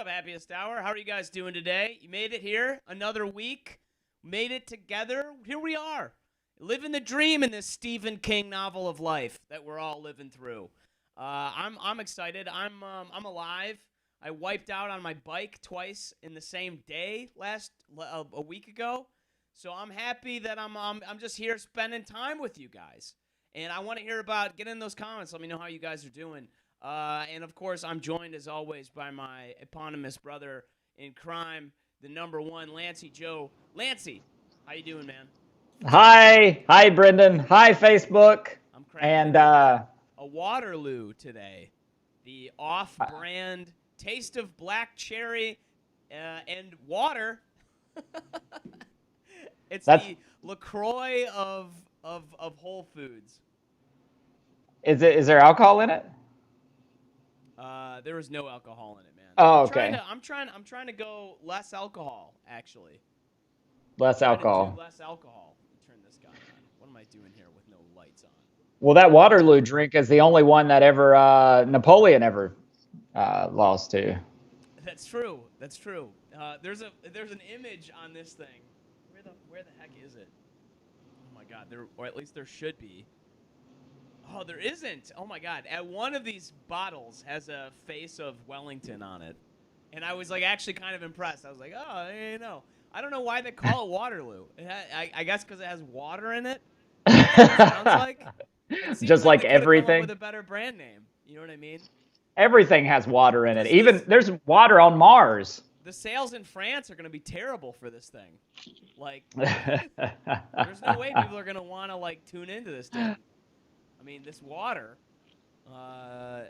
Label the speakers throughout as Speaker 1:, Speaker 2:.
Speaker 1: up, Happiest Hour? How are you guys doing today? You made it here, another week, made it together. Here we are, living the dream in this Stephen King novel of life that we're all living through. I'm excited. I'm alive. I wiped out on my bike twice in the same day a week ago, so I'm happy that I'm just here spending time with you guys. And I want to hear about, get in those comments. Let me know how you guys are doing. And of course, I'm joined as always by my eponymous brother in crime, the number one, Lancey Joe. Lancey, how you doing, man?
Speaker 2: Hi, Brendan. Hi, Facebook.
Speaker 1: I'm cracking
Speaker 2: And
Speaker 1: a Waterloo today, the off-brand taste of black cherry and water. It's
Speaker 2: that's
Speaker 1: the LaCroix of Whole Foods.
Speaker 2: is there alcohol in it?
Speaker 1: There was no alcohol in it, man.
Speaker 2: Oh, okay.
Speaker 1: I'm trying to go less alcohol, actually.
Speaker 2: Less
Speaker 1: Trying to do
Speaker 2: alcohol.
Speaker 1: less alcohol. Let me turn this guy on. What am I doing here with no lights on?
Speaker 2: Well, that Waterloo drink is the only one that ever Napoleon ever lost to.
Speaker 1: That's true. That's true. There's an image on this thing. Where the heck is it? Oh my God! Or at least there should be. Oh, there isn't. Oh my God! At one of these bottles has a face of Wellington on it, and I was like actually kind of impressed. I was like, oh, I don't know why they call it Waterloo. I guess because it has water in it. That's what it sounds like. It seems
Speaker 2: Just
Speaker 1: like
Speaker 2: like
Speaker 1: they could have come up with
Speaker 2: everything.
Speaker 1: a better brand name. You know what I mean?
Speaker 2: Everything has water in it.
Speaker 1: Because
Speaker 2: Even
Speaker 1: this
Speaker 2: there's water on Mars.
Speaker 1: the sales in France are going to be terrible for this thing. Like, there's no way people are going to want to like tune into this thing. I mean, this water. Uh,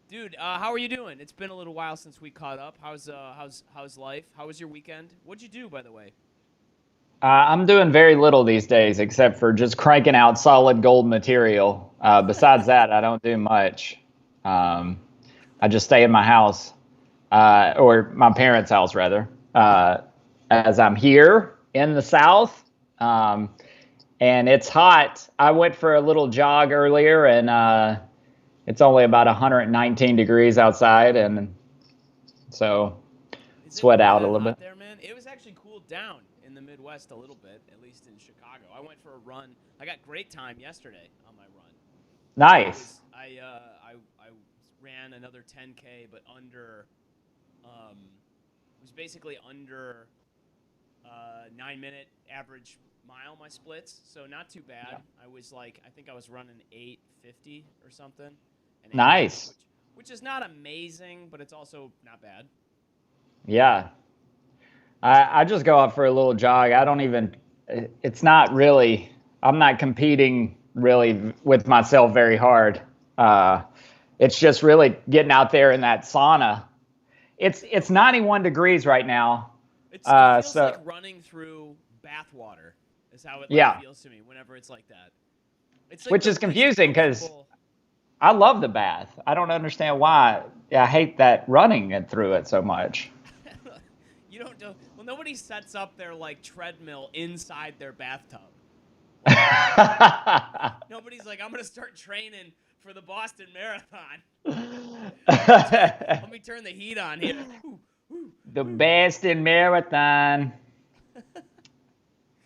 Speaker 1: Dude, how are you doing? It's been a little while since we caught up. How's life? How was your weekend? What'd you do, by the way?
Speaker 2: I'm doing very little these days, except for just cranking out solid gold material. Besides that, I don't do much. Um, I just stay in my house, or my parents' house rather, as I'm here in the South, and it's hot. I went for a little jog earlier, and it's only about 119 degrees outside, and so
Speaker 1: Is it
Speaker 2: sweat
Speaker 1: really
Speaker 2: out a
Speaker 1: that
Speaker 2: little bit.
Speaker 1: hot there, man? It was actually cooled down in the Midwest a little bit, at least in Chicago. I went for a run. I got great time yesterday on my run.
Speaker 2: Nice.
Speaker 1: I ran another 10K, but under it was basically under 9 minute average mile my splits, so not too bad. I think I was running 8:50 or something, an average,
Speaker 2: Nice.
Speaker 1: which is not amazing, but it's also not bad.
Speaker 2: Yeah. I just go out for a little jog. I don't even, it's not really, I'm not competing really with myself very hard. Uh, it's just really getting out there in that sauna. It's 91 degrees right now.
Speaker 1: It feels like
Speaker 2: So
Speaker 1: running through bathwater is how it like
Speaker 2: yeah,
Speaker 1: feels to me whenever it's like that. It's like
Speaker 2: which
Speaker 1: the
Speaker 2: is
Speaker 1: least
Speaker 2: confusing because
Speaker 1: comfortable.
Speaker 2: I love the bath. I don't understand why. I hate that running it through it so much.
Speaker 1: You don't do well. Nobody sets up their like treadmill inside their bathtub. Like nobody's like, I'm gonna start training for the Boston Marathon. Let me turn the heat on here. Ooh, ooh,
Speaker 2: The
Speaker 1: ooh.
Speaker 2: Boston Marathon.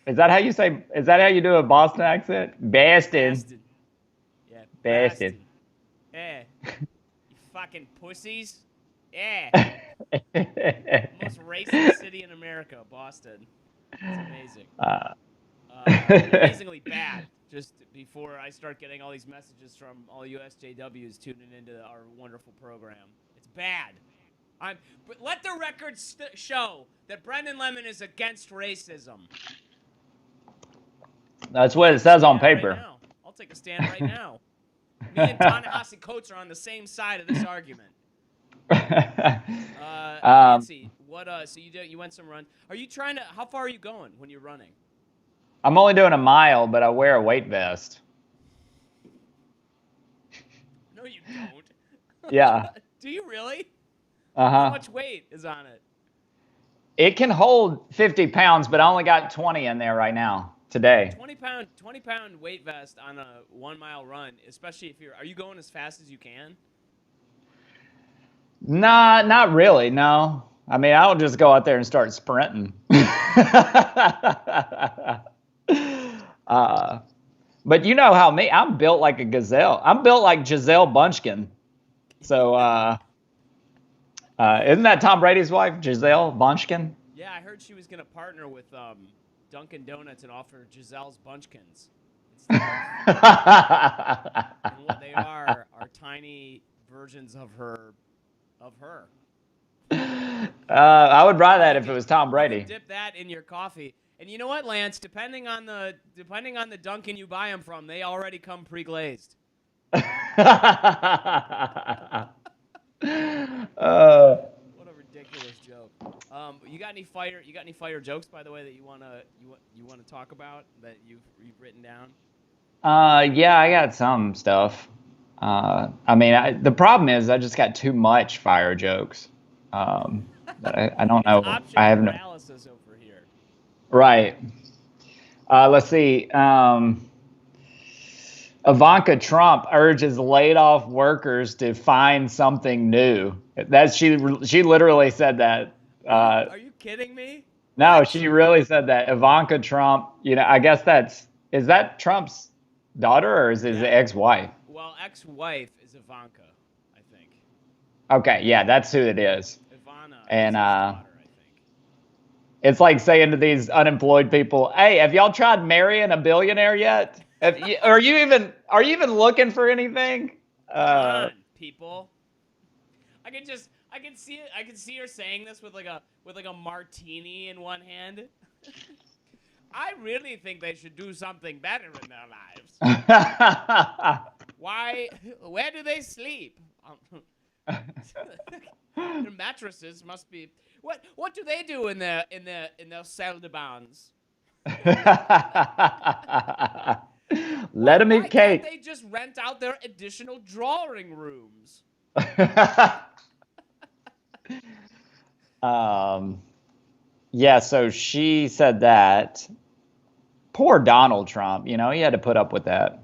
Speaker 2: Is that how you say? Is that how you do a Boston accent? Boston,
Speaker 1: Boston, yeah,
Speaker 2: Boston.
Speaker 1: Boston. Yeah, you fucking pussies. Yeah, most racist city in America, Boston. It's amazing.
Speaker 2: uh,
Speaker 1: Amazingly bad. Just before I start getting all these messages from all USJWs tuning into our wonderful program, it's bad. But let the record show that Brendan Lemon is against racism.
Speaker 2: That's
Speaker 1: I'll
Speaker 2: what it
Speaker 1: take a
Speaker 2: says on
Speaker 1: stand right
Speaker 2: paper.
Speaker 1: now. I'll take a stand right now. Me and Ta-Nehisi Coates are on the same side of this argument.
Speaker 2: um,
Speaker 1: Nancy, what? So you went some run. Are you trying to? How far are you going when you're running?
Speaker 2: I'm only doing a mile, but I wear a weight vest.
Speaker 1: No, you don't.
Speaker 2: Yeah.
Speaker 1: Do you really? How
Speaker 2: Uh-huh.
Speaker 1: much weight is on it?
Speaker 2: It can hold 50 pounds, but I only got 20 in there right now today.
Speaker 1: 20 pound weight vest on a 1 mile run, especially if you're. Are you going as fast as you can?
Speaker 2: Nah, not really. No. I mean, I don't just go out there and start sprinting. uh, but you know how me, I'm built like a gazelle. I'm built like Giselle Bunchkin. So, isn't that Tom Brady's wife, Giselle Bunchkin?
Speaker 1: Yeah, I heard she was gonna partner with Dunkin' Donuts and offer Giselle's Bunchkins instead of, and what they are tiny versions of her, of her.
Speaker 2: I would buy that
Speaker 1: You
Speaker 2: if it
Speaker 1: could
Speaker 2: was Tom
Speaker 1: you could
Speaker 2: Brady.
Speaker 1: dip that in your coffee. And you know what, Lance? Depending on the Dunkin' you buy them from, they already come pre-glazed.
Speaker 2: uh,
Speaker 1: What a ridiculous joke. You got any fire? You got any fire jokes, by the way, that you wanna talk about that you've written down?
Speaker 2: yeah, I got some stuff. I mean, the problem is I just got too much fire jokes. That I don't
Speaker 1: It's
Speaker 2: know.
Speaker 1: option
Speaker 2: I have no.
Speaker 1: paralysis over here.
Speaker 2: Right. Let's see. Ivanka Trump urges laid off workers to find something new. That's she literally said that.
Speaker 1: Are you kidding me?
Speaker 2: No,
Speaker 1: What?
Speaker 2: she really said that. Ivanka Trump, I guess is that Trump's daughter or is his
Speaker 1: Yeah.
Speaker 2: ex-wife?
Speaker 1: Well, ex-wife is Ivanka, I think.
Speaker 2: Okay, yeah, that's who it is.
Speaker 1: Ivana is
Speaker 2: And
Speaker 1: his daughter, I think.
Speaker 2: it's like saying to these unemployed people, "Hey, have y'all tried marrying a billionaire yet? Are you even looking for anything?"
Speaker 1: Come on, people. I can see it. I can see her saying this with like a martini in one hand. I really think they should do something better in their lives. Why? Where do they sleep? Their mattresses must be. What do they do in their salle de bains?
Speaker 2: Let him
Speaker 1: Why
Speaker 2: eat
Speaker 1: can't
Speaker 2: cake.
Speaker 1: they just rent out their additional drawing rooms?
Speaker 2: um, yeah, so she said that. Poor Donald Trump, he had to put up with that.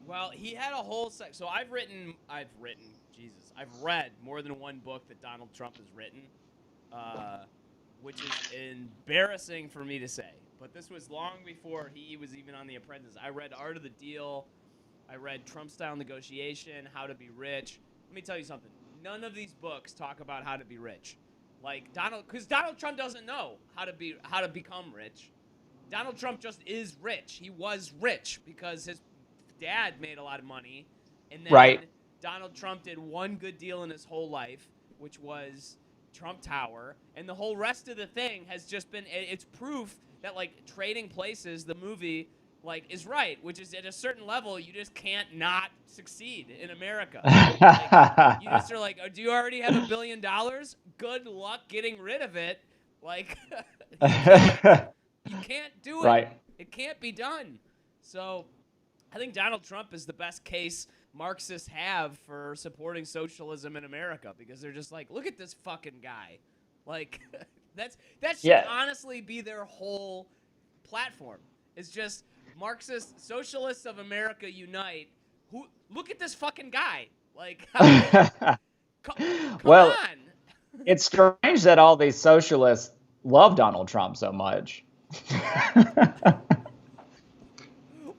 Speaker 1: Well, he had a whole so Jesus, I've read more than one book that Donald Trump has written, uh, which is embarrassing for me to say. But this was long before he was even on The Apprentice. I read Art of the Deal. I read Trump Style Negotiation, How to Be Rich. Let me tell you something. None of these books talk about how to be rich. Like because Donald Trump doesn't know how to become rich. Donald Trump just is rich. He was rich because his dad made a lot of money, and then
Speaker 2: Right.
Speaker 1: Donald Trump did one good deal in his whole life, which was Trump Tower, and the whole rest of the thing has just been it's proof that like Trading Places, the movie, like is right, which is at a certain level you just can't not succeed in America. Like you just are like, oh, do you already have $1 billion? Good luck getting rid of it. Like you can't do it.
Speaker 2: Right.
Speaker 1: It can't be done. So I think Donald Trump is the best case Marxists have for supporting socialism in America because they're just like, look at this fucking guy. Like that should
Speaker 2: Yeah.
Speaker 1: honestly be their whole platform. It's just Marxist socialists of America unite. Who look at this fucking guy. Like come
Speaker 2: Well,
Speaker 1: on.
Speaker 2: it's strange that all these socialists love Donald Trump so much.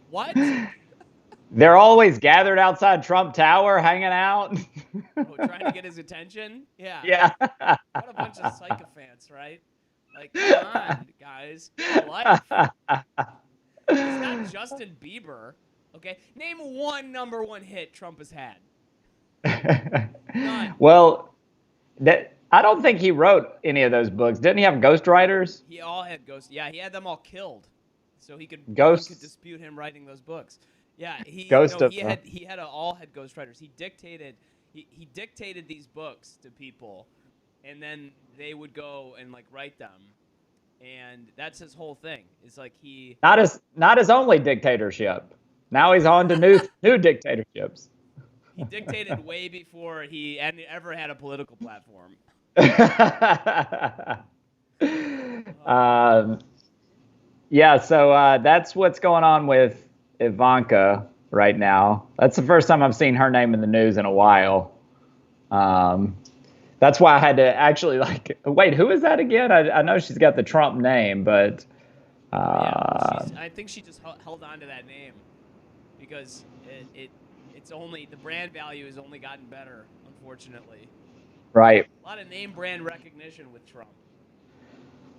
Speaker 1: What?
Speaker 2: They're always gathered outside Trump Tower hanging out.
Speaker 1: Oh, trying to get his attention? Yeah.
Speaker 2: Yeah.
Speaker 1: What a bunch of sycophants, right? Like, come on, guys. Get a life. He's not Justin Bieber. Okay? Name one number one hit Trump has had. None.
Speaker 2: Well, I don't think he wrote any of those books. Didn't he have ghostwriters?
Speaker 1: He all had ghosts. Yeah, he had them all killed. So he could no one could
Speaker 2: Ghosts,
Speaker 1: dispute him writing those books. Yeah,
Speaker 2: ghost of.
Speaker 1: all had ghostwriters. He dictated these books to people, and then they would go and like write them, and that's his whole thing. It's like he
Speaker 2: Not his only dictatorship. Now he's on to new dictatorships.
Speaker 1: he dictated way before he ever had a political platform.
Speaker 2: um, yeah, so that's what's going on with Ivanka right now. That's the first time I've seen her name in the news in a while. Um, that's why I had to actually like wait. Who is that again? I know she's got the Trump name, but
Speaker 1: Oh yeah, well
Speaker 2: uh,
Speaker 1: I think she just held on to that name because it's only the brand value has only gotten better, unfortunately.
Speaker 2: right.
Speaker 1: A lot of name brand recognition with Trump.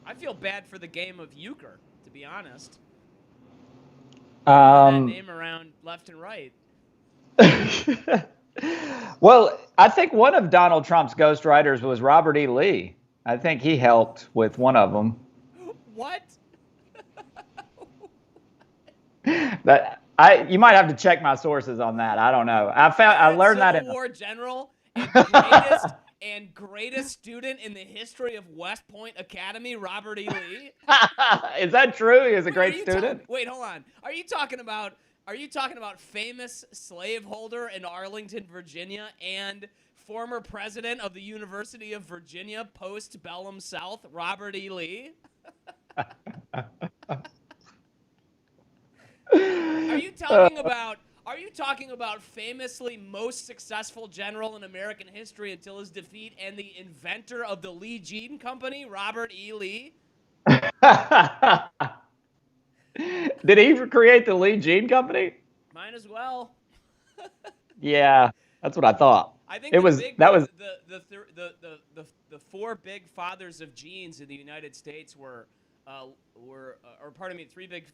Speaker 1: I feel bad for the game of euchre, to be honest. Moving that
Speaker 2: Um,
Speaker 1: name around left and right.
Speaker 2: well, I think one of Donald Trump's ghostwriters was Robert E. Lee. I think he helped with one of them.
Speaker 1: What?
Speaker 2: That I you might have to check my sources on that. I don't know. I
Speaker 1: Retired
Speaker 2: learned that
Speaker 1: Civil
Speaker 2: in
Speaker 1: War general and greatest student in the history of West Point Academy, Robert E. Lee.
Speaker 2: Is that true? He was a
Speaker 1: Wait, are
Speaker 2: great
Speaker 1: you
Speaker 2: student.
Speaker 1: wait, hold on. Are you talking about famous slaveholder in Arlington, Virginia, and former president of the University of Virginia post-Bellum South, Robert E. Lee? Are you talking about famously most successful general in American history until his defeat and the inventor of the Lee Jean Company, Robert E. Lee?
Speaker 2: Did he create the Lee Jean Company?
Speaker 1: Might as well.
Speaker 2: Yeah, that's what I thought.
Speaker 1: I think
Speaker 2: It
Speaker 1: the
Speaker 2: was
Speaker 1: big
Speaker 2: that was
Speaker 1: the four big fathers of jeans in the United States were three big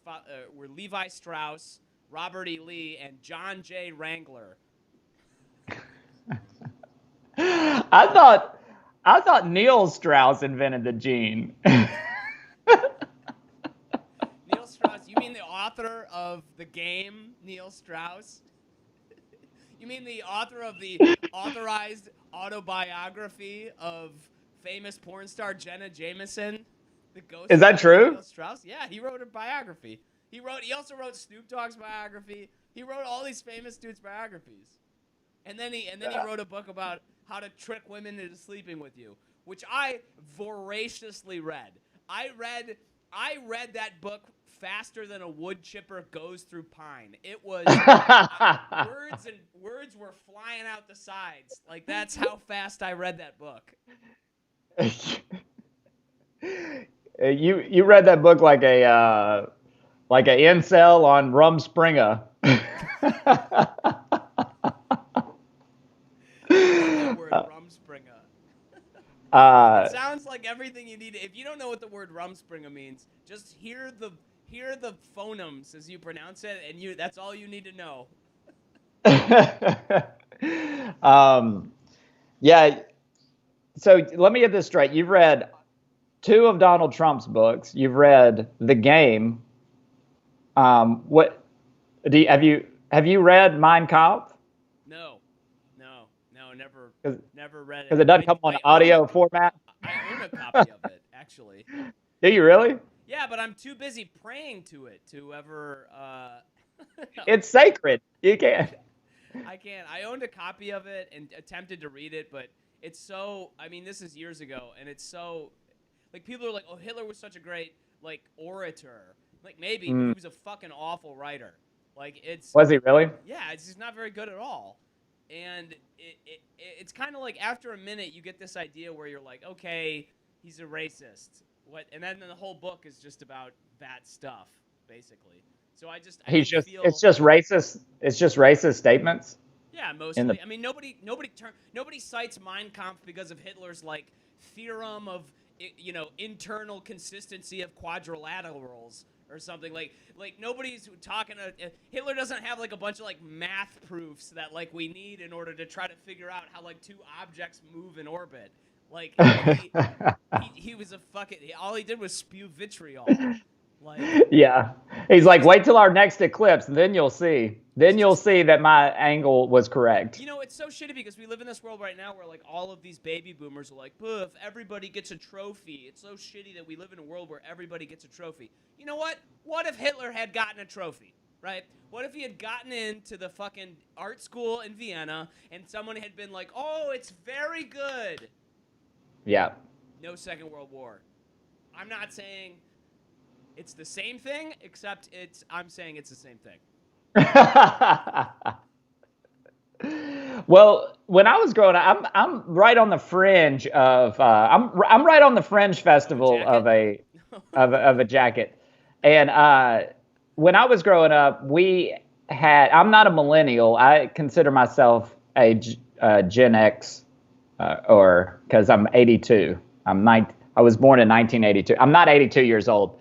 Speaker 1: were Levi Strauss, Robert E. Lee, and John J. Wrangler.
Speaker 2: I thought Neil Strauss invented the jean.
Speaker 1: Neil Strauss, you mean the author of the game, Neil Strauss? You mean the author of the authorized autobiography of famous porn star Jenna Jameson? The ghost
Speaker 2: Is that true?
Speaker 1: Neil Strauss? Yeah, he wrote a biography. He also wrote Snoop Dogg's biography. He wrote all these famous dudes' biographies. And then he wrote a book about how to trick women into sleeping with you, which I voraciously read. I read that book faster than a wood chipper goes through pine. It was words were flying out the sides. Like that's how fast I read that book.
Speaker 2: You read that book like a incel on Rumspringa.
Speaker 1: That word Rumspringa. It sounds like everything you need. If you don't know what the word Rumspringa means, just hear the phonemes as you pronounce it, and that's all you need to know.
Speaker 2: Yeah. So let me get this straight. You've read two of Donald Trump's books. You've read The Game. What have you read Mein Kampf?
Speaker 1: No, never read it.
Speaker 2: Because it doesn't come on audio format.
Speaker 1: I own a copy of it, actually.
Speaker 2: Do you really?
Speaker 1: Yeah, but I'm too busy praying to it to ever.
Speaker 2: It's sacred. You can't.
Speaker 1: I can't. I owned a copy of it and attempted to read it, but it's so. I mean, this is years ago, and it's so. Like people are like, "Oh, Hitler was such a great like orator." Like maybe but he was a fucking awful writer. Like it's.
Speaker 2: Was he really?
Speaker 1: Yeah, it's just not very good at all. And it's kind of like after a minute you get this idea where you're like, okay, he's a racist. What? And then the whole book is just about that stuff, basically. So I feel,
Speaker 2: it's just racist. It's just racist statements.
Speaker 1: Yeah, mostly. I mean, nobody cites Mein Kampf because of Hitler's like theorem of internal consistency of quadrilaterals or something like nobody's talking. Hitler doesn't have like a bunch of like math proofs that like we need in order to try to figure out how like two objects move in orbit. Like he was a fucking. All he did was spew vitriol. Like,
Speaker 2: yeah, he's like, wait till our next eclipse, and then you'll see. Then you'll see that my angle was correct.
Speaker 1: You know, it's so shitty because we live in this world right now where like all of these baby boomers are like, if everybody gets a trophy. It's so shitty that we live in a world where everybody gets a trophy. You know what? What if Hitler had gotten a trophy, right? What if he had gotten into the fucking art school in Vienna and someone had been like, oh, it's very good.
Speaker 2: Yeah.
Speaker 1: No Second World War. I'm not saying it's the same thing, except I'm saying it's the same thing.
Speaker 2: Well, when I was growing up, I'm right on the fringe of I'm right on the fringe
Speaker 1: Of a
Speaker 2: festival
Speaker 1: jacket?
Speaker 2: of a jacket, and when I was growing up, we had. I'm not a millennial. I consider myself a Gen X, or because I'm 82. I was born in 1982. I'm not 82 years old.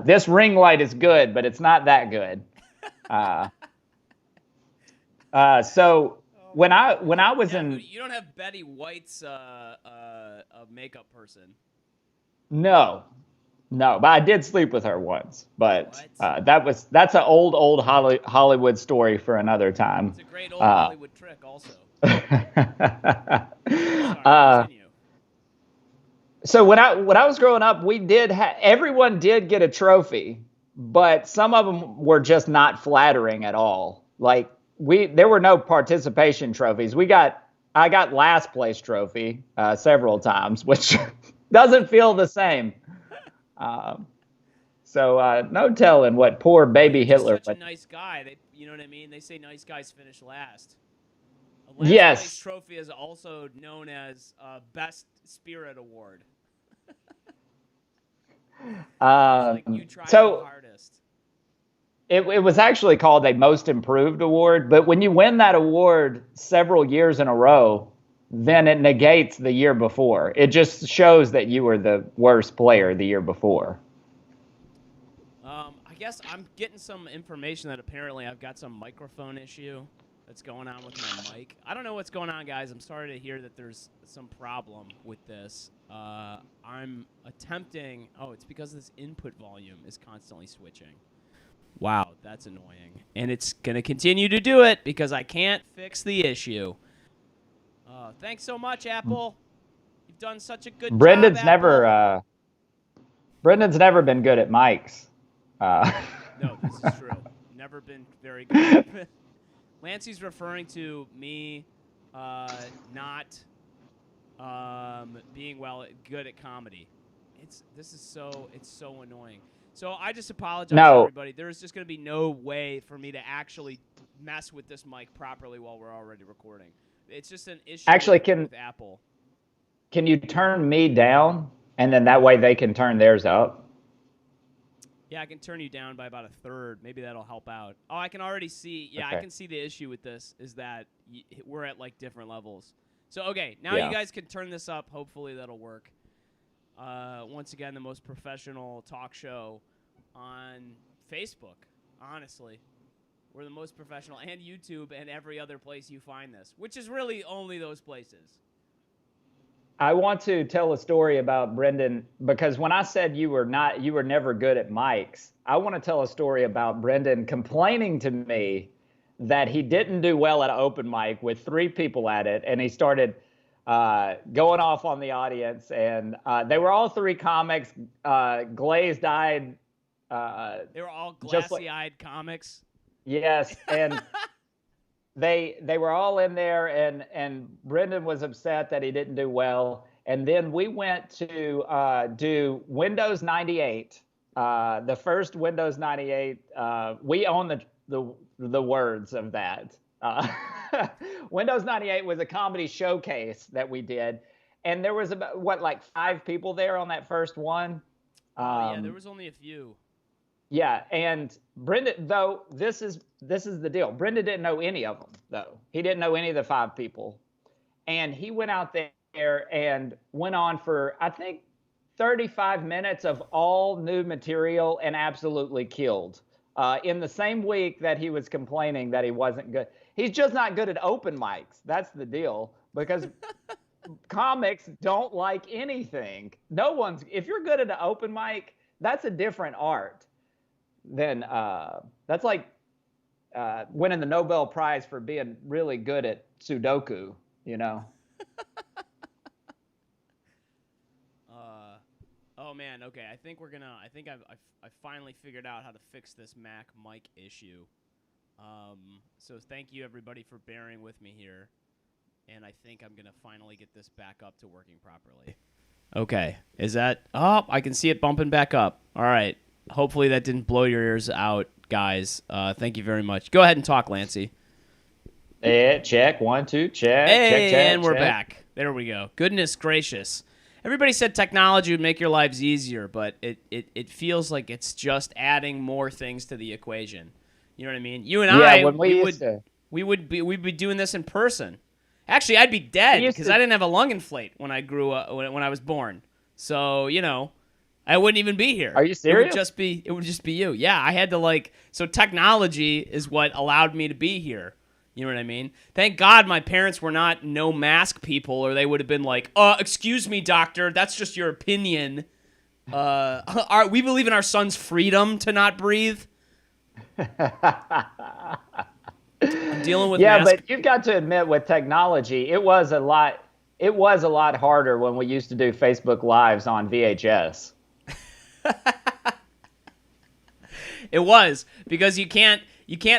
Speaker 2: This ring light is good, but it's not that good. Uh, so
Speaker 1: Oh
Speaker 2: when
Speaker 1: my
Speaker 2: I
Speaker 1: God.
Speaker 2: was
Speaker 1: Yeah,
Speaker 2: in
Speaker 1: you don't have Betty White's a makeup person.
Speaker 2: no, no, but I did sleep with her once. But
Speaker 1: What?
Speaker 2: that's an old Hollywood story for another time.
Speaker 1: It's a great old
Speaker 2: Uh,
Speaker 1: Hollywood trick, also. Sorry,
Speaker 2: uh,
Speaker 1: continue.
Speaker 2: so when I was growing up, everyone did get a trophy, but some of them were just not flattering at all. Like there were no participation trophies. I got last place trophy several times, which doesn't feel the same. Um, no telling what poor
Speaker 1: Well, you're
Speaker 2: baby
Speaker 1: just
Speaker 2: Hitler
Speaker 1: such a
Speaker 2: went.
Speaker 1: nice guy. You know what I mean? They say nice guys finish last. A last place
Speaker 2: Yes.
Speaker 1: trophy is also known as Best Spirit Award. It's like you tried the
Speaker 2: So
Speaker 1: hardest.
Speaker 2: it was actually called a Most Improved Award, but when you win that award several years in a row, then it negates the year before. It just shows that you were the worst player the year before.
Speaker 1: I guess I'm getting some information that apparently I've got some microphone issue that's going on with my mic. I don't know what's going on, guys. I'm sorry to hear that there's some problem with this. I'm attempting. Oh, it's because this input volume is constantly switching. Wow, that's annoying. And it's going to continue to do it because I can't fix the issue. Thanks so much, Apple. You've done such a good job,
Speaker 2: Brendan's
Speaker 1: Apple.
Speaker 2: never uh, Brendan's never been good at mics. Uh,
Speaker 1: No, this is true. Never been very good. Lancey's referring to me not being good at comedy. It's so annoying. So I just apologize,
Speaker 2: no,
Speaker 1: everybody. There is just going to be no way for me to actually mess with this mic properly while we're already recording. It's just an issue
Speaker 2: actually,
Speaker 1: with Apple.
Speaker 2: can you turn me down, and then that way they can turn theirs up?
Speaker 1: Yeah, I can turn you down by about a third. Maybe that'll help out. Oh, I can already see. Yeah, I
Speaker 2: Okay.
Speaker 1: can see the issue with this is that we're at like different levels. So, okay, now
Speaker 2: Yeah.
Speaker 1: you guys can turn this up. Hopefully that'll work. Once again, the most professional talk show on Facebook. Honestly, we're the most professional, and YouTube and every other place you find this, which is really only those places.
Speaker 2: I want to tell a story about Brendan because when I said you were never good at mics, I want to tell a story about Brendan complaining to me that he didn't do well at an open mic with three people at it, and he started going off on the audience, and they were all three comics, glazed-eyed,
Speaker 1: They were all
Speaker 2: just like
Speaker 1: glassy-eyed comics.
Speaker 2: yes, and they were all in there, and Brendan was upset that he didn't do well. And then we went to do Windows 98, the first Windows 98. We own the words of that. Windows 98 was a comedy showcase that we did, and there was about like 5 people there on that first one.
Speaker 1: Yeah, there was only a few.
Speaker 2: Yeah, and Brendan, though, this is the deal. Brendan didn't know any of them, though. He didn't know any of the 5 people, and he went out there and went on for I think 35 minutes of all new material and absolutely killed. In the same week that he was complaining that he wasn't good, he's just not good at open mics. That's the deal because comics don't like anything. No one's. If you're good at an open mic, that's a different art. Then that's like winning the Nobel Prize for being really good at Sudoku, you know?
Speaker 1: Oh man, okay. I think I finally figured out how to fix this Mac mic issue. So thank you everybody for bearing with me here, and I think I'm gonna finally get this back up to working properly. Okay, is that? Oh, I can see it bumping back up. All right. Hopefully that didn't blow your ears out, guys. Thank you very much. Go ahead and talk, Lancey.
Speaker 2: Check. 1, 2, check. Check,
Speaker 1: Hey,
Speaker 2: check,
Speaker 1: and we're
Speaker 2: check.
Speaker 1: back. There we go. Goodness gracious. Everybody said technology would make your lives easier, but it feels like it's just adding more things to the equation. You know what I mean? You and
Speaker 2: Yeah,
Speaker 1: I,
Speaker 2: when
Speaker 1: we'd be doing this in person. Actually, I'd be dead because I didn't have a lung inflate when I grew up when I was born. So, I wouldn't even be here.
Speaker 2: Are you serious?
Speaker 1: It would just be you. Yeah, I had to so technology is what allowed me to be here. You know what I mean? Thank God my parents were not no mask people, or they would have been like, excuse me, doctor, that's just your opinion. We believe in our son's freedom to not breathe. I'm dealing with
Speaker 2: Yeah,
Speaker 1: mask.
Speaker 2: but you've got to admit, with technology, it was a lot. It was a lot harder when we used to do Facebook Lives on VHS.
Speaker 1: It was, because you can't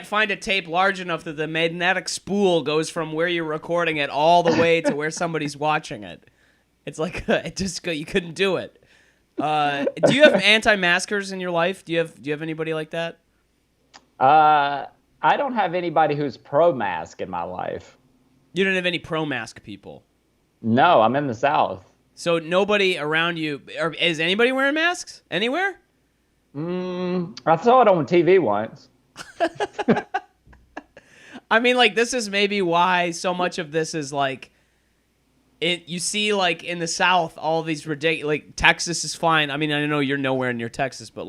Speaker 1: find a tape large enough that the magnetic spool goes from where you're recording it all the way to where somebody's watching it. It's like you couldn't do it. Do you have anti-maskers in your life? Do you have anybody like that?
Speaker 2: I don't have anybody who's pro-mask in my life.
Speaker 1: You don't have any pro-mask people.
Speaker 2: No, I'm in the South.
Speaker 1: So nobody around you, or is anybody wearing masks anywhere?
Speaker 2: I saw it on TV once.
Speaker 1: I mean, this is maybe why so much of this is you see, in the South, all these ridiculous, Texas is fine. I mean, I know you're nowhere near Texas, but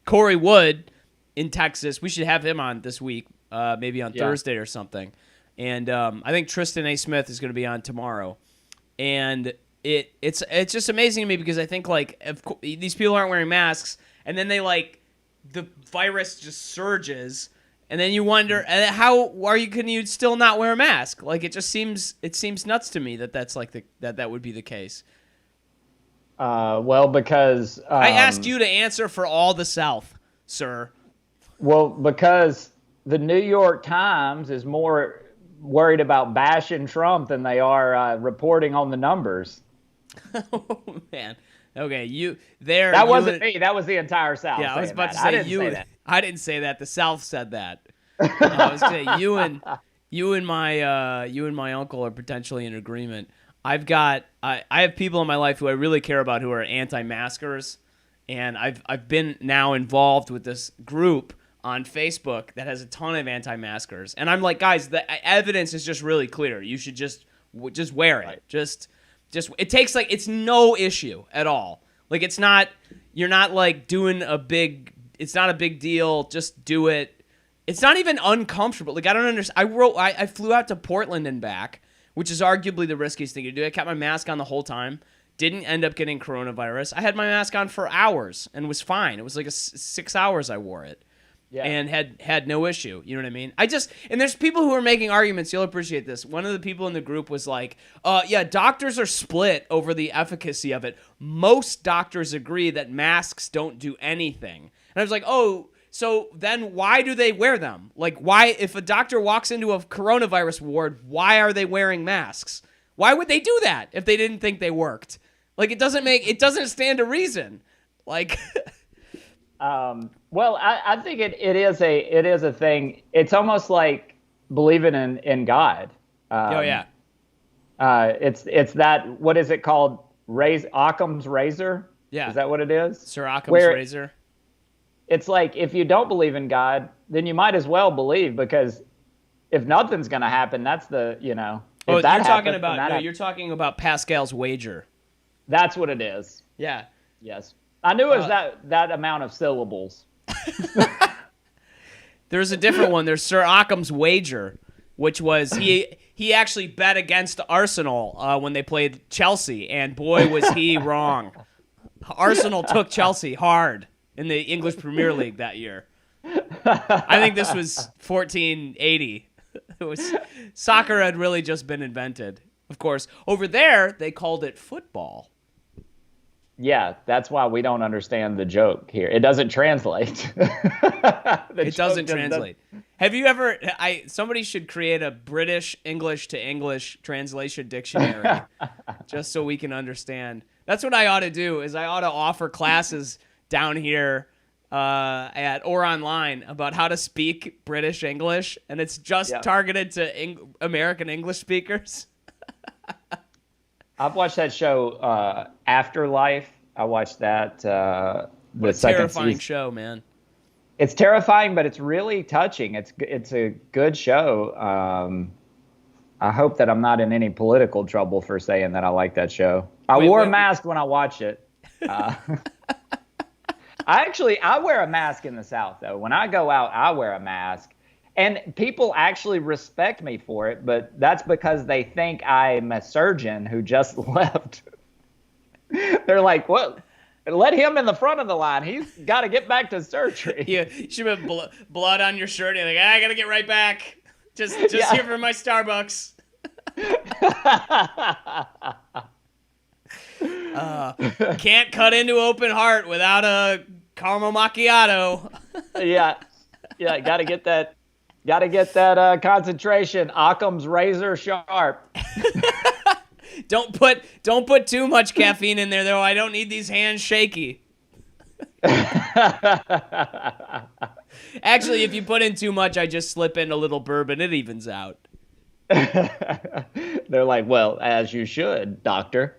Speaker 1: Corey Wood in Texas, we should have him on this week, maybe on Thursday or something. And I think Tristan A. Smith is going to be on tomorrow. And it's just amazing to me because I think these people aren't wearing masks, and then the virus just surges, and then you wonder how can you still not wear a mask? It seems nuts to me that's that would be the case.
Speaker 2: Well, because
Speaker 1: I asked you to answer for all the South, sir.
Speaker 2: Well, because the New York Times is more worried about bashing Trump than they are reporting on the numbers.
Speaker 1: Oh man. Okay,
Speaker 2: That wasn't me. That was the entire South.
Speaker 1: Yeah, I was about to say
Speaker 2: I didn't say that.
Speaker 1: I didn't say that. The South said that. I was saying you and my uncle are potentially in agreement. I have people in my life who I really care about who are anti-maskers, and I've been now involved with this group on Facebook that has a ton of anti-maskers, and I'm like, guys, the evidence is just really clear. You should just wear it. Right. Just it takes it's no issue at all. You're not doing it's not a big deal. Just do it. It's not even uncomfortable. I don't understand. I flew out to Portland and back, which is arguably the riskiest thing to do. I kept my mask on the whole time. Didn't end up getting coronavirus. I had my mask on for hours and was fine. It was 6 hours I wore it. Yeah. And had no issue. You know what I mean? And there's people who are making arguments. You'll appreciate this. One of the people in the group was like, doctors are split over the efficacy of it. Most doctors agree that masks don't do anything. And I was like, oh, so then why do they wear them? Why, if a doctor walks into a coronavirus ward, why are they wearing masks? Why would they do that if they didn't think they worked? It doesn't stand to reason.
Speaker 2: Well, I think it is a thing. It's almost like believing in God. It's that, what is it called? Occam's razor?
Speaker 1: Yeah.
Speaker 2: Is that what it is?
Speaker 1: Sir Occam's razor.
Speaker 2: It's like, if you don't believe in God, then you might as well believe, because if nothing's going to happen, that's the,
Speaker 1: Oh, you're talking about Pascal's wager.
Speaker 2: That's what it is.
Speaker 1: Yeah.
Speaker 2: Yes. I knew it was that amount of syllables.
Speaker 1: There's a different one. There's Sir Occam's wager, which was he actually bet against Arsenal when they played Chelsea, and boy was he wrong. Arsenal took Chelsea hard in the English Premier League that year. I think this was 1480. Soccer had really just been invented. Of course, over there they called it football.
Speaker 2: Yeah, that's why we don't understand the joke here. It doesn't translate.
Speaker 1: It doesn't translate. Have you ever? Somebody should create a British English to English translation dictionary, just so we can understand. That's what I ought to do. I ought to offer classes down here or online about how to speak British English, and it's just targeted to American English speakers.
Speaker 2: I've watched that show, Afterlife. I watched that.
Speaker 1: What a terrifying show, man.
Speaker 2: It's terrifying, but it's really touching. It's a good show. I hope that I'm not in any political trouble for saying that I like that show. I wore a mask when I watched it. I wear a mask in the South, though. When I go out, I wear a mask. And people actually respect me for it, but that's because they think I'm a surgeon who just left. They're like, what? Let him in the front of the line. He's got to get back to surgery.
Speaker 1: You should have blood on your shirt. You're like, I got to get right back. Just here for my Starbucks. Can't cut into Open Heart without a caramel macchiato.
Speaker 2: yeah, gotta get that concentration. Occam's razor sharp.
Speaker 1: Don't put too much caffeine in there, though. I don't need these hands shaky. Actually, if you put in too much, I just slip in a little bourbon. It evens out.
Speaker 2: They're like, well, as you should, doctor.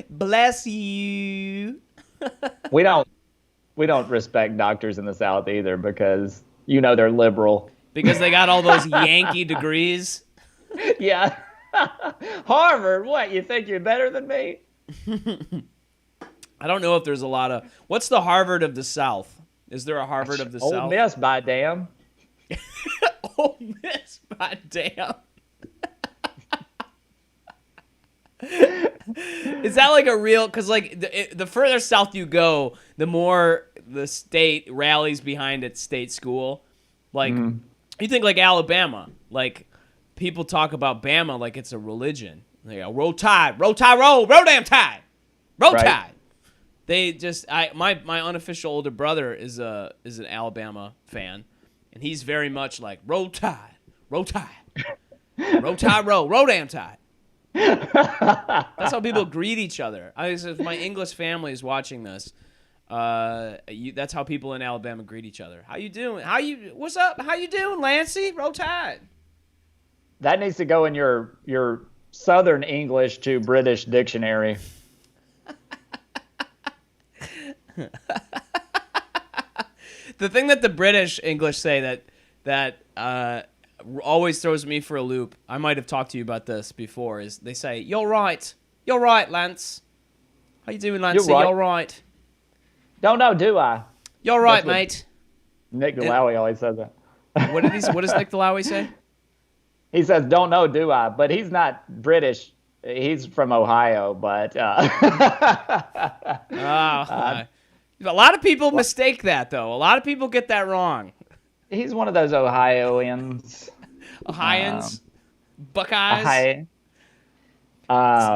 Speaker 1: Bless you.
Speaker 2: we don't respect doctors in the South either because they're liberal.
Speaker 1: Because they got all those Yankee degrees.
Speaker 2: Yeah. Harvard, what? You think you're better than me?
Speaker 1: I don't know if there's a lot of... What's the Harvard of the South? Is there a Harvard of the South?
Speaker 2: Ole Miss, by damn.
Speaker 1: Ole Miss, by damn. Is that like a real... Because like the further south you go, the more the state rallies behind its state school. Like, you think like Alabama. Like, people talk about Bama like it's a religion. They go, roll tide, roll damn tide, roll tide. They just, my unofficial older brother is an Alabama fan, and he's very much like roll tide, roll tide, roll tide, roll damn tide. That's how people greet each other. If my English family is watching this, that's how people in Alabama greet each other. How you doing? What's up? How you doing, Lancey? Roll tide.
Speaker 2: That needs to go in your Southern English to British dictionary.
Speaker 1: The thing that the British English say that always throws me for a loop, I might have talked to you about this before, is they say, you're right, Lance. How you doing, Lance? You're right.
Speaker 2: Don't know, do I?
Speaker 1: You're right, mate.
Speaker 2: Nick DeLowy always says that.
Speaker 1: What does Nick DeLowy say?
Speaker 2: He says, don't know, do I? But he's not British. He's from Ohio, but...
Speaker 1: a lot of people mistake that, though. A lot of people get that wrong.
Speaker 2: He's one of those Ohioans.
Speaker 1: Ohioans? Buckeyes?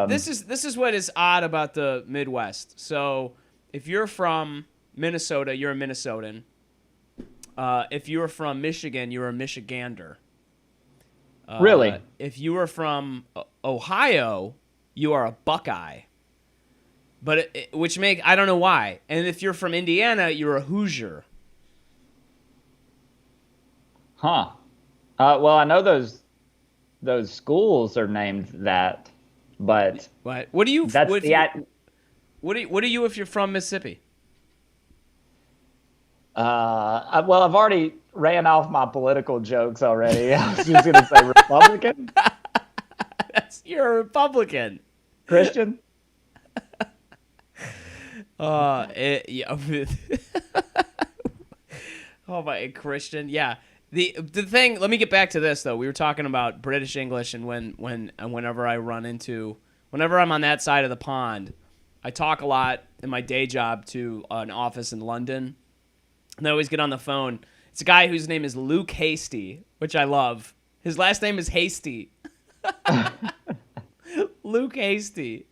Speaker 1: This is what is odd about the Midwest. So, if you're from Minnesota, you're a Minnesotan. If you're from Michigan, you're a Michigander.
Speaker 2: Really?
Speaker 1: If you are from Ohio, you are a Buckeye. But I don't know why. And if you're from Indiana, you're a Hoosier.
Speaker 2: Huh. Well, I know those schools are named that, but
Speaker 1: what do you? What are you if you're from Mississippi?
Speaker 2: Well, I've already ran off my political jokes already. I was just going to say Republican.
Speaker 1: You're a Republican.
Speaker 2: Christian?
Speaker 1: Yeah. Oh my, Christian. Yeah. The thing, let me get back to this though. We were talking about British English, and whenever I'm on that side of the pond, I talk a lot in my day job to an office in London. And I always get on the phone. It's a guy whose name is Luke Hasty, which I love. His last name is Hasty. Luke Hasty.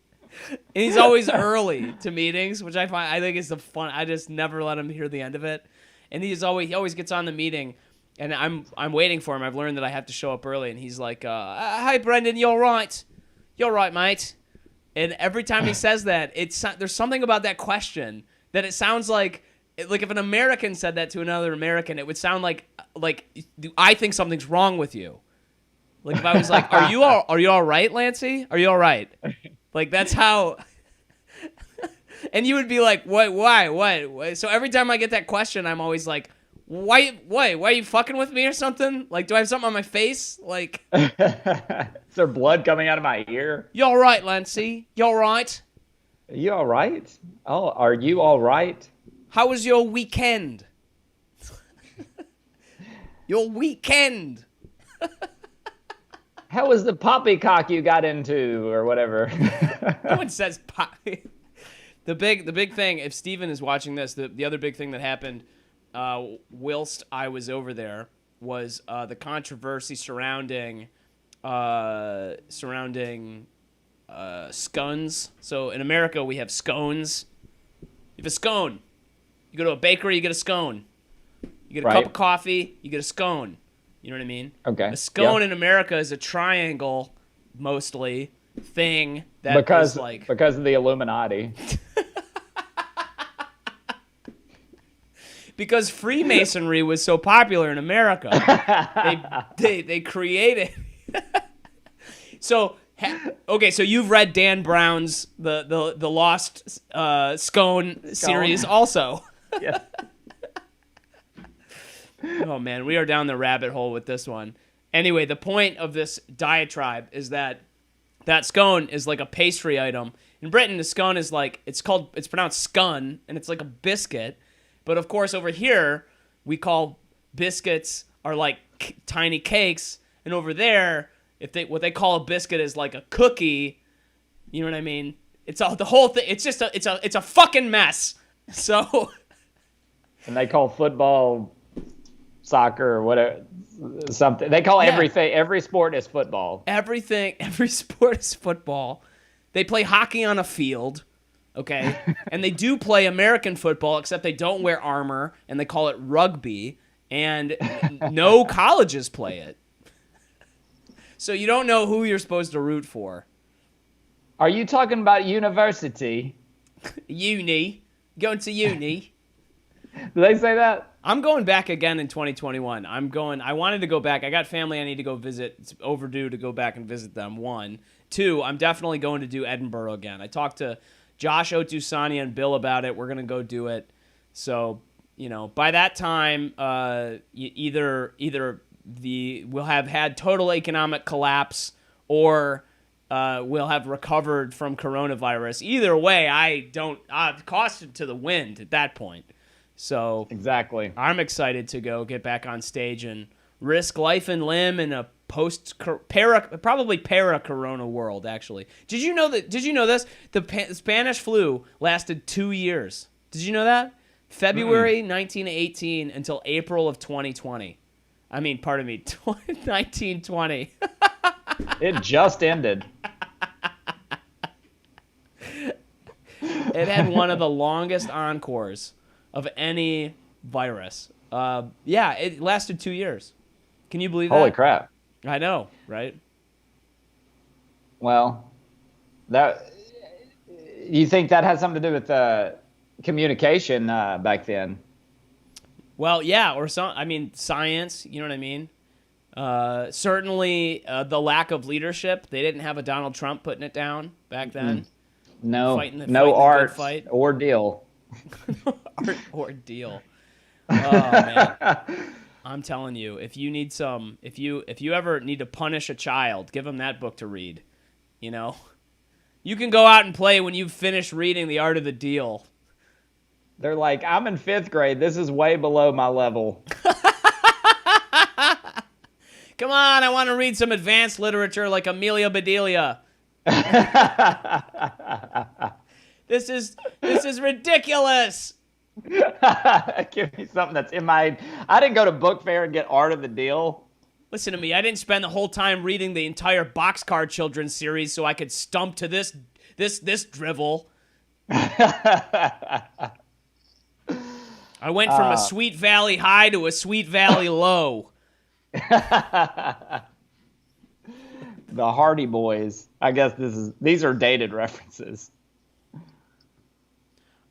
Speaker 1: And he's always early to meetings, which I think is the fun. I just never let him hear the end of it. And he always gets on the meeting, and I'm waiting for him. I've learned that I have to show up early, and he's like, "Hey, Brendan, you're right, mate. And every time he says that, there's something about that question that it sounds like if an American said that to another American, it would sound like I think something's wrong with you. Like if I was like, are you all right, Lancey? Are you all right? Like that's how. And you would be like, what? Why? What? So every time I get that question, I'm always like, why are you fucking with me or something? Like, do I have something on my face? Like,
Speaker 2: is there blood coming out of my ear?
Speaker 1: You all right, Lancey? You all right?
Speaker 2: Are you all right? Oh, are you all right?
Speaker 1: How was your weekend? Your weekend.
Speaker 2: How was the poppycock you got into, or whatever?
Speaker 1: No one says poppy. The big thing, if Steven is watching this, the other big thing that happened whilst I was over there was the controversy surrounding scones. So in America, we have scones. You have a scone. You go to a bakery, you get a scone. You get a cup of coffee, you get a scone. You know what I mean?
Speaker 2: Okay.
Speaker 1: A scone in America is a triangle, mostly, thing that
Speaker 2: because
Speaker 1: because
Speaker 2: of the Illuminati.
Speaker 1: Because Freemasonry was so popular in America, they created. So you've read Dan Brown's the Lost Scone series also.
Speaker 2: Yeah.
Speaker 1: Oh man, we are down the rabbit hole with this one. Anyway, the point of this diatribe is that scone is like a pastry item. In Britain, the scone is it's pronounced scone, and it's like a biscuit. But of course, over here, we call biscuits are like tiny cakes, and over there, what they call a biscuit is like a cookie. You know what I mean? It's all the whole thing. It's just it's a fucking mess. So.
Speaker 2: And they call football soccer or whatever something. They call everything. Every sport is football. Every
Speaker 1: sport is football. They play hockey on a field. Okay, and they do play American football, except they don't wear armor, and they call it rugby, and no colleges play it. So you don't know who you're supposed to root for.
Speaker 2: Are you talking about university?
Speaker 1: Uni. Going to uni.
Speaker 2: Did they say that?
Speaker 1: I'm going back again in 2021. I wanted to go back. I got family I need to go visit. It's overdue to go back and visit them, 1. 2, I'm definitely going to do Edinburgh again. I talked to Josh Otusanya and Bill about it. We're going to go do it. So, by that time, either we'll have had total economic collapse or we'll have recovered from coronavirus. Either way, I've costed to the wind at that point. So
Speaker 2: exactly,
Speaker 1: I'm excited to go get back on stage and risk life and limb in a probably para-corona world, actually. Did you know this? The Spanish flu lasted 2 years. Did you know that? February 1918 until April of 2020. I mean, pardon me, 1920.
Speaker 2: It just ended.
Speaker 1: It had one of the longest encores of any virus. It lasted 2 years. Can you believe that?
Speaker 2: Holy crap.
Speaker 1: I know, right?
Speaker 2: Well, you think that has something to do with communication back then?
Speaker 1: Well, yeah, or science, you know what I mean? Certainly the lack of leadership. They didn't have a Donald Trump putting it down back then.
Speaker 2: No,
Speaker 1: no
Speaker 2: art or deal.
Speaker 1: Art or deal. Oh, man. I'm telling you, if you ever need to punish a child, give them that book to read. You can go out and play when you've finished reading The Art of the Deal.
Speaker 2: They're like, I'm in 5th grade. This is way below my level.
Speaker 1: Come on, I want to read some advanced literature like Amelia Bedelia. This is ridiculous.
Speaker 2: Give me something that's in my... I didn't go to book fair and get Art of the Deal.
Speaker 1: Listen to me. I didn't spend the whole time reading the entire Boxcar Children's series so I could stump to this drivel. I went from a Sweet Valley high to a Sweet Valley low.
Speaker 2: the Hardy Boys. I guess these are dated references.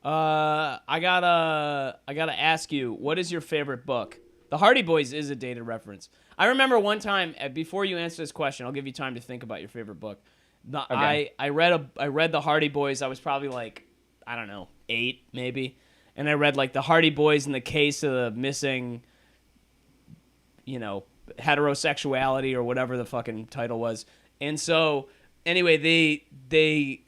Speaker 1: I gotta ask you, what is your favorite book? The Hardy Boys is a dated reference. I remember one time, before you answer this question, I'll give you time to think about your favorite book.
Speaker 2: Okay.
Speaker 1: I read the Hardy Boys. I was probably like, I don't know, 8 maybe, and I read like the Hardy Boys in the case of the missing, heterosexuality or whatever the fucking title was. And so anyway, they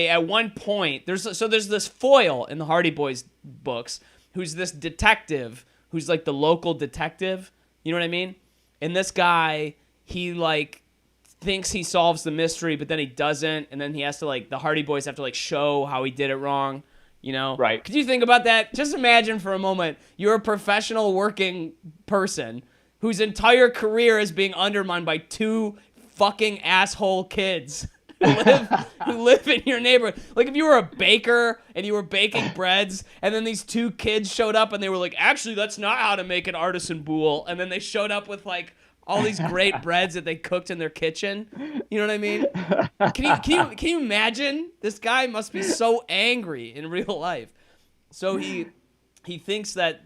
Speaker 1: at one point there's this foil in the Hardy Boys books who's this detective who's like the local detective, you know what I mean? And this guy, he like thinks he solves the mystery, but then he doesn't, and then he has to like the Hardy Boys have to like show how he did it wrong,
Speaker 2: Right.
Speaker 1: Could you think about that? Just imagine for a moment you're a professional working person whose entire career is being undermined by 2 fucking asshole kids who live in your neighborhood. Like if you were a baker and you were baking breads, and then these 2 kids showed up and they were like, actually, that's not how to make an artisan boule. And then they showed up with like all these great breads that they cooked in their kitchen. You know what I mean? Can you imagine? This guy must be so angry in real life. So he thinks that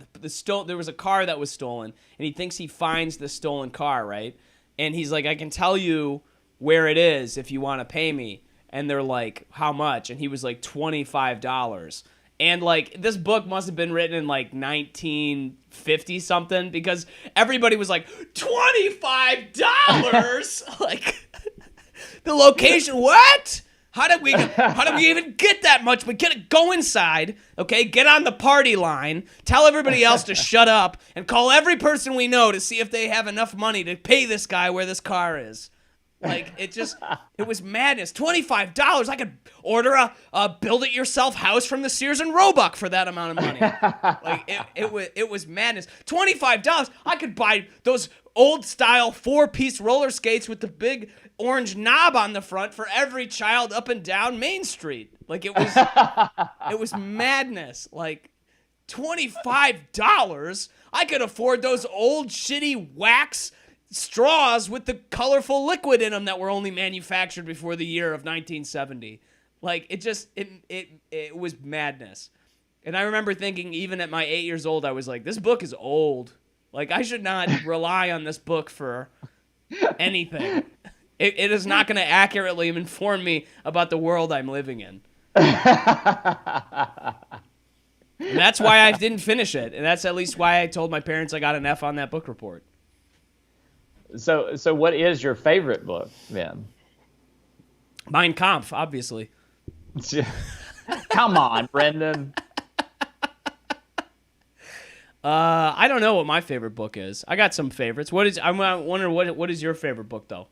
Speaker 1: there was a car that was stolen, and he thinks he finds the stolen car, right? And he's like, I can tell you where it is if you want to pay me. And they're like, how much? And he was like, $25. And like this book must have been written in like 1950 something, because everybody was like, $25. Like the location, what? How did we even get that much? We go inside, okay? Get on the party line, tell everybody else to shut up, and call every person we know to see if they have enough money to pay this guy where this car is. Like it was madness. $25. I could order a build-it-yourself house from the Sears and Roebuck for that amount of money. Like it was madness. $25. I could buy those old-style 4-piece roller skates with the big orange knob on the front for every child up and down Main Street. Like it was madness. Like $25. I could afford those old shitty wax straws with the colorful liquid in them that were only manufactured before the year of 1970. Like it was madness. And I remember thinking, even at my 8 years old, I was like, this book is old. Like I should not rely on this book for anything. It is not going to accurately inform me about the world I'm living in. And that's why I didn't finish it. And that's at least why I told my parents I got an F on that book report.
Speaker 2: So what is your favorite book then?
Speaker 1: Mein Kampf, obviously.
Speaker 2: Come on, Brendan.
Speaker 1: I don't know what my favorite book is. I got some favorites. I'm wondering what is your favorite book though?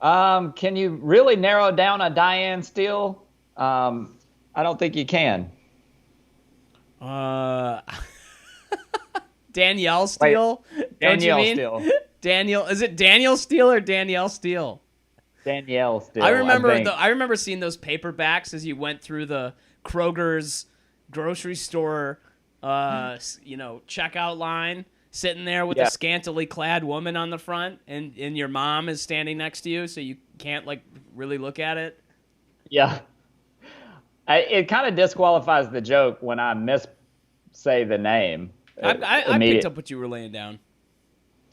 Speaker 2: Can you really narrow down a Diane Steele? I don't think you can.
Speaker 1: Danielle Steele?
Speaker 2: Danielle Steele.
Speaker 1: Is it Daniel Steele or Danielle Steele?
Speaker 2: Danielle Steele.
Speaker 1: I remember seeing those paperbacks as you went through the Kroger's grocery store, checkout line, sitting there with a scantily clad woman on the front, and your mom is standing next to you, so you can't like really look at it.
Speaker 2: Yeah. It kind of disqualifies the joke when I say the name.
Speaker 1: I picked up what you were laying down.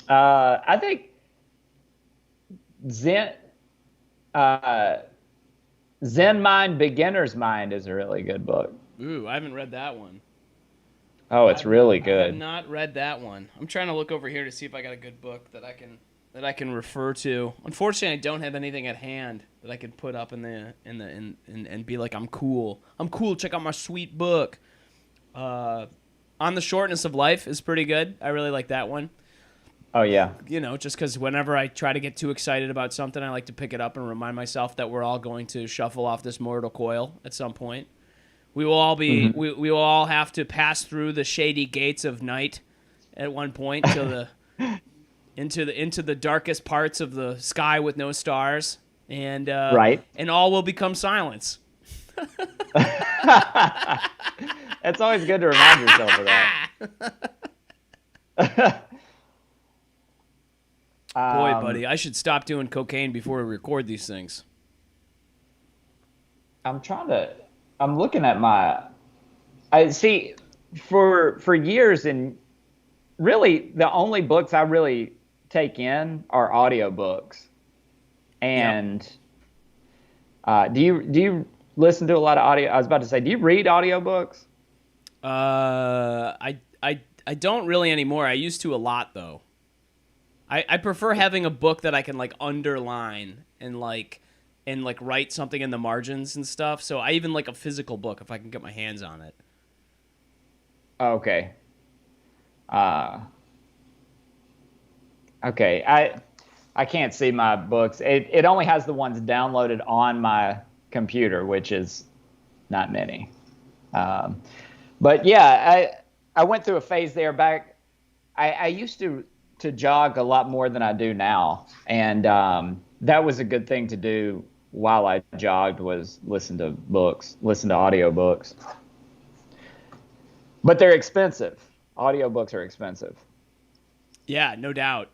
Speaker 2: I think Zen Mind, Beginner's Mind is a really good book.
Speaker 1: Ooh, I haven't read that one.
Speaker 2: Oh, it's really good.
Speaker 1: I have not read that one. I'm trying to look over here to see if I got a good book that I can refer to. Unfortunately, I don't have anything at hand that I can put up and be like, I'm cool. I'm cool. Check out my sweet book. On the Shortness of Life is pretty good. I really like that one.
Speaker 2: Oh, yeah.
Speaker 1: Just because whenever I try to get too excited about something, I like to pick it up and remind myself that we're all going to shuffle off this mortal coil at some point. We will all be. We will all have to pass through the shady gates of night at one point into the darkest parts of the sky with no stars, and
Speaker 2: right,
Speaker 1: and all will become silence.
Speaker 2: It's always good to remind yourself of that.
Speaker 1: Boy, buddy, I should stop doing cocaine before we record these things.
Speaker 2: I'm looking at I see for years, and really the only books I really take in are audiobooks. And do you listen to a lot of audio? I was about to say, do you read audiobooks?
Speaker 1: I don't really anymore. I used to a lot though. I prefer having a book that I can like underline and write something in the margins and stuff. So I even like a physical book if I can get my hands on it.
Speaker 2: Okay. Okay. I can't see my books. It only has the ones downloaded on my computer, which is not many. But yeah, I went through a phase there back. I used to jog a lot more than I do now, and that was a good thing to do while I jogged, was listen to audiobooks. But they're expensive. Audiobooks are expensive.
Speaker 1: Yeah, no doubt.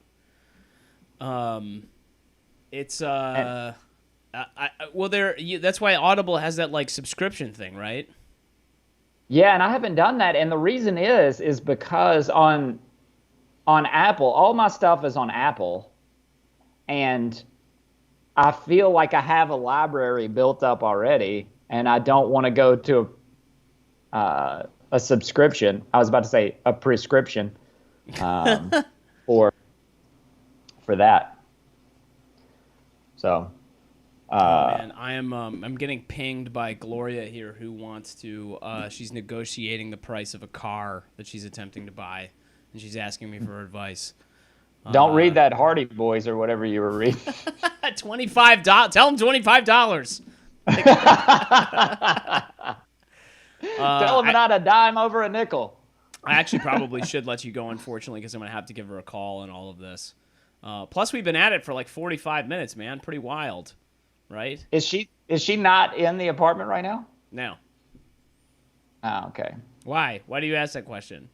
Speaker 1: It's that's why Audible has that like subscription thing, right?
Speaker 2: Yeah, and I haven't done that, and the reason is because on Apple, all my stuff is on Apple, and I feel like I have a library built up already, and I don't want to go to a subscription. I was about to say a prescription for that. So,
Speaker 1: man, I'm getting pinged by Gloria here, who wants to. She's negotiating the price of a car that she's attempting to buy, and she's asking me for advice.
Speaker 2: Don't read that Hardy Boys or whatever you were reading.
Speaker 1: $25. Tell them $25.
Speaker 2: Tell them not a dime over a nickel.
Speaker 1: I actually probably should let you go, unfortunately, because I'm going to have to give her a call and all of this. Plus, we've been at it for like 45 minutes, man. Pretty wild, right?
Speaker 2: Is she not in the apartment right now?
Speaker 1: No.
Speaker 2: Oh, okay.
Speaker 1: Why? Why do you ask that question?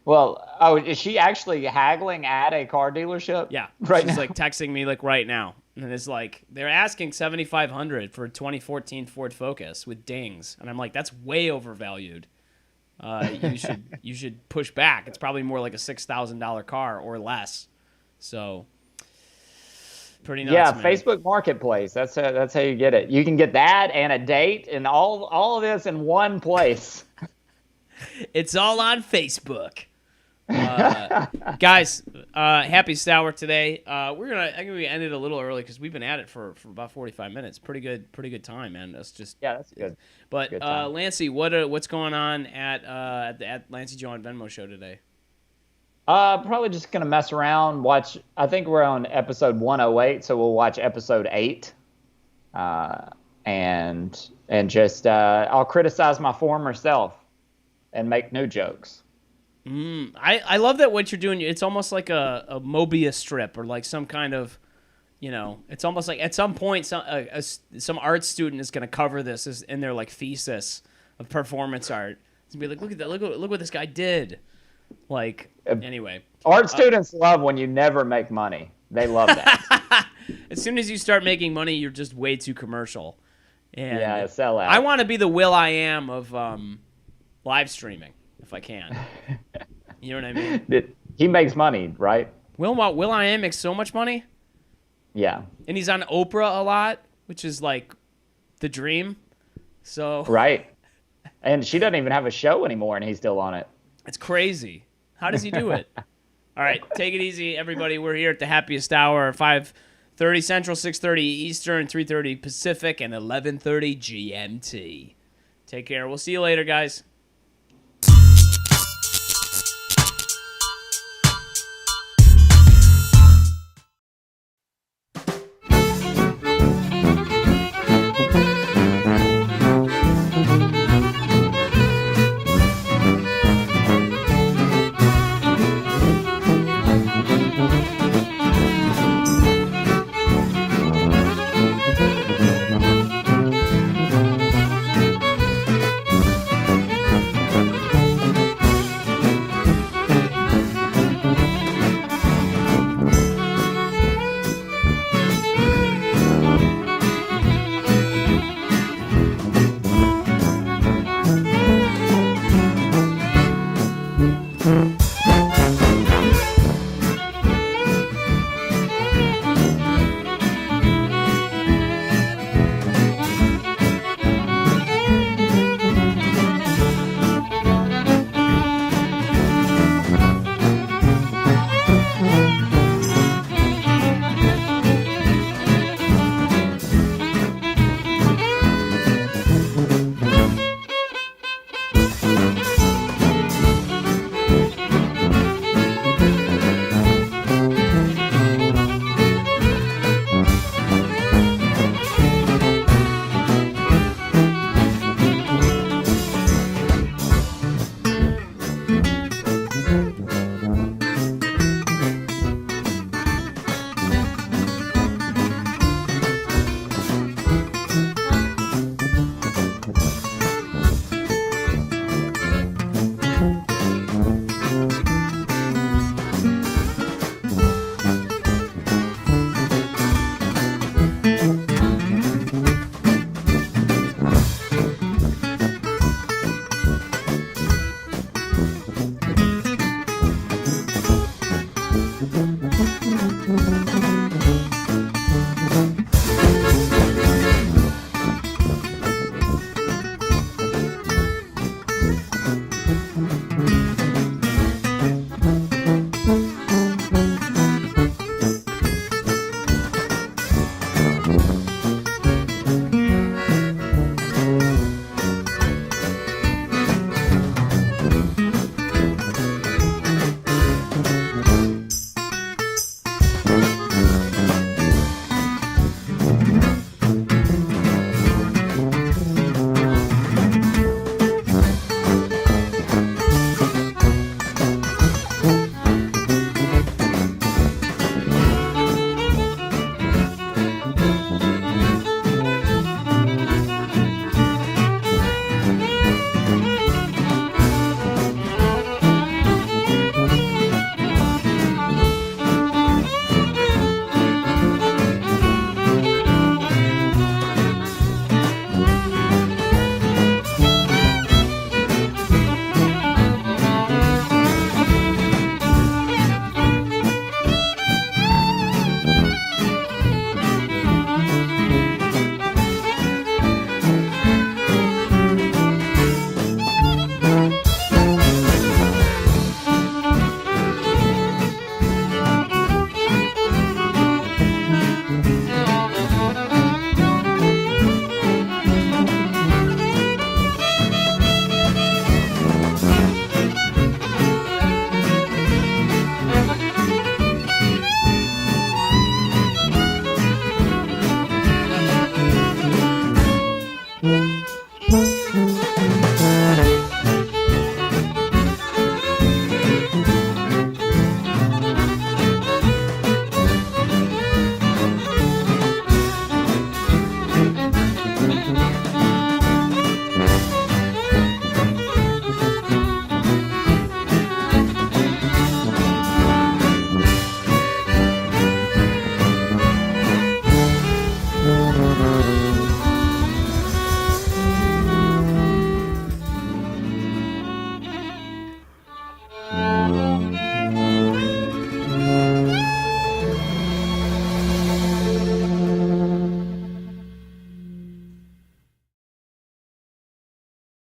Speaker 2: Well, is she actually haggling at a car dealership?
Speaker 1: Yeah.
Speaker 2: Right
Speaker 1: She's
Speaker 2: now?
Speaker 1: like texting me like right now. And it's like, they're asking $7,500 for a 2014 Ford Focus with dings. And I'm like, that's way overvalued. You should push back. It's probably more like a $6,000 car or less. So, pretty nuts,
Speaker 2: yeah,
Speaker 1: man.
Speaker 2: Facebook Marketplace. That's how you get it. You can get that and a date and all of this in one place.
Speaker 1: It's all on Facebook. Guys, Happiest Hour today. I'm gonna end it a little early because we've been at it for about 45 minutes. Pretty good time, man. That's
Speaker 2: good.
Speaker 1: But
Speaker 2: good
Speaker 1: Lancey, what's going on at Lancey Joe and Venmo show today?
Speaker 2: Probably just gonna mess around. Watch. I think we're on episode 108, so we'll watch episode 8, and just I'll criticize my former self and make new jokes.
Speaker 1: I love that what you're doing. It's almost like a Mobius strip or like some kind of, it's almost like at some point some art student is going to cover this in their like thesis of performance art. It's going to be like, look at that, look what this guy did. Like, anyway.
Speaker 2: Art students love when you never make money. They love that.
Speaker 1: As soon as you start making money, you're just way too commercial. And
Speaker 2: yeah, sell out.
Speaker 1: I want to be the Will.I.am of live streaming. If I can. You know what I mean?
Speaker 2: He makes money, right?
Speaker 1: Will.I.am makes so much money?
Speaker 2: Yeah.
Speaker 1: And he's on Oprah a lot, which is like the dream. So
Speaker 2: right. And she doesn't even have a show anymore, and he's still on it.
Speaker 1: It's crazy. How does he do it? All right, take it easy, everybody. We're here at the Happiest Hour, 5:30 Central, 6:30 Eastern, 3:30 Pacific, and 11:30 GMT. Take care. We'll see you later, guys.